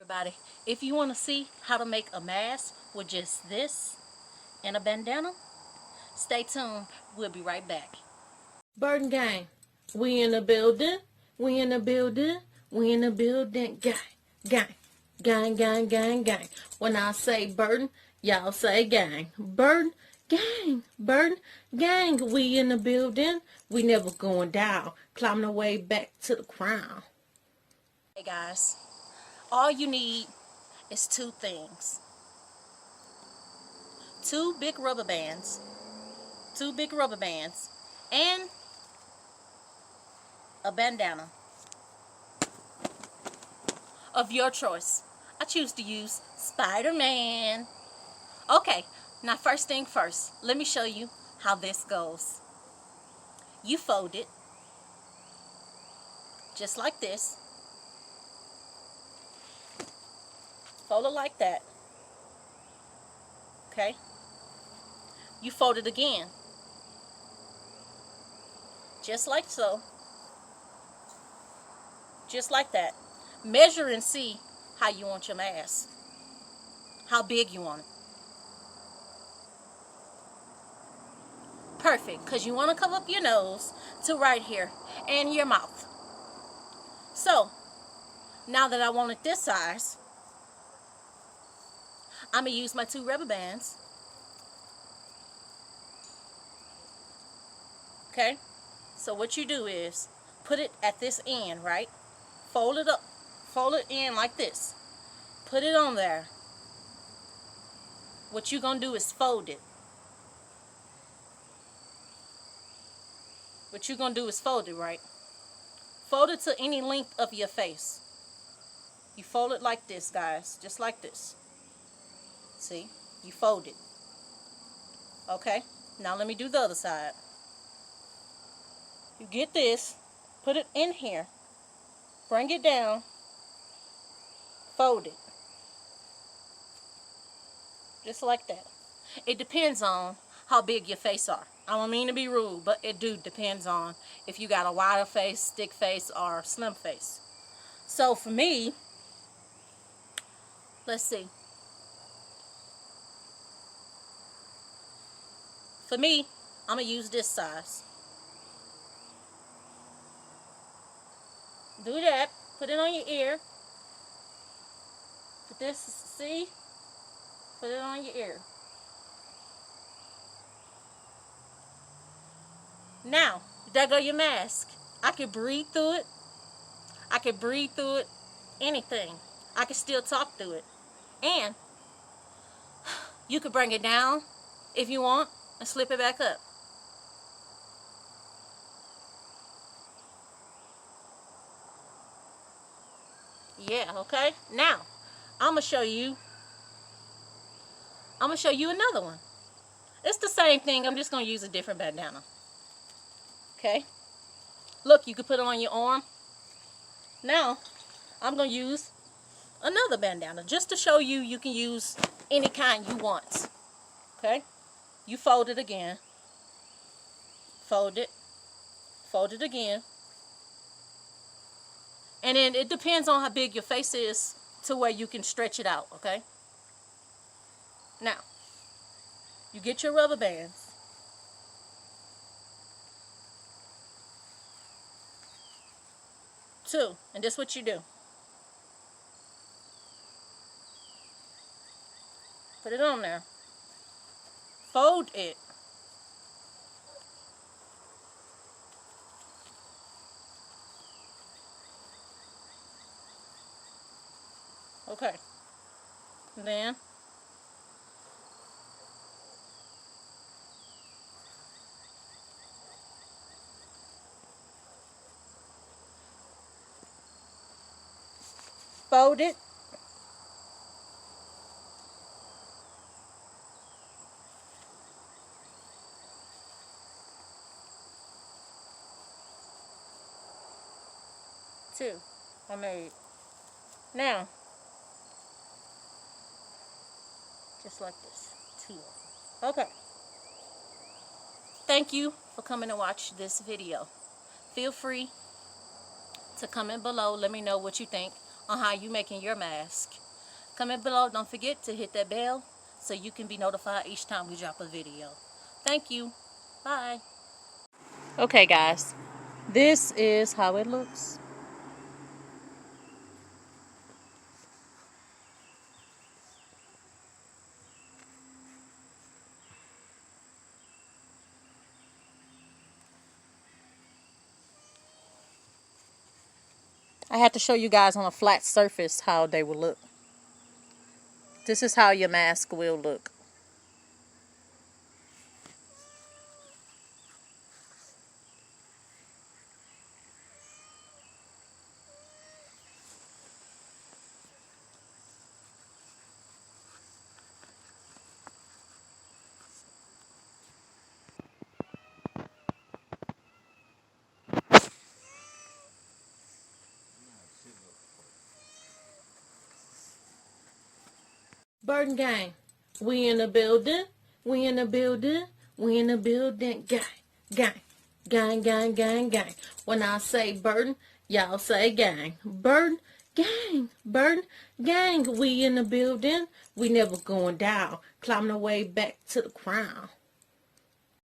everybody. If you want to see how to make a mask with just this and a bandana, stay tuned. We'll be right back. Burden gang, we in the building. We in the building. We in the building. Gang, gang, gang, gang, gang, gang. When I say burden, y'all say gang. Burden, gang, burden, gang. We in the building. We never going down. Climbing our way back to the crown. Hey guys, all you need is two things. Two big rubber bands, and a bandana of your choice. I choose to use Spider-Man. Okay, now first thing first, let me show you how this goes. You fold it just like this. Fold it like that. Okay? You fold it again. Just like so. Just like that. Measure and see how you want your mask. How big you want it. Perfect, because you want to cover up your nose to right here and your mouth. So, now that I want it this size, I'm going to use my two rubber bands. Okay? So what you do is put it at this end, right? Fold it up. Fold it in like this. Put it on there. What you're going to do is fold it. What you're going to do is fold it, right? Fold it to any length of your face. You fold it like this, guys. Just like this. See? You fold it. Okay? Now let me do the other side. You get this. Put it in here. Bring it down. Fold it. Just like that. It depends on how big your face are. I don't mean to be rude, but it depends on if you got a wider face, thick face, or slim face. So for me, let's see. For me, I'm going to use this size. Do that. Put it on your ear. Put this, see? Put it on your ear. Now, there go your mask. I can breathe through it. I can breathe through it. Anything. I can still talk through it. And you could bring it down if you want and slip it back up. Yeah, okay? Now, I'm going to show you another one. It's the same thing. I'm just going to use a different bandana. Okay? Look, you can put it on your arm. Now, I'm going to use another bandana just to show you you can use any kind you want. Okay? You fold it again. Fold it. Fold it again. And then it depends on how big your face is to where you can stretch it out, okay? Now, you get your rubber bands. Two, and this is what you do. Put it on there. Fold it. Okay. Then fold it. Two. I made. Now, just like this. Two. Okay. Thank you for coming to watch this video. Feel free to comment below. Let me know what you think on how you making your mask. Comment below. Don't forget to hit that bell so you can be notified each time we drop a video. Thank you. Bye. Okay guys, this is how it looks. I had to show you guys on a flat surface how they will look. This is how your mask will look. Burden gang, we in the building, we in the building, we in the building, gang, gang, gang, gang, gang, gang. When I say burden, y'all say gang. Burden, burden, gang, we in the building, we never going down, climbing our way back to the crown.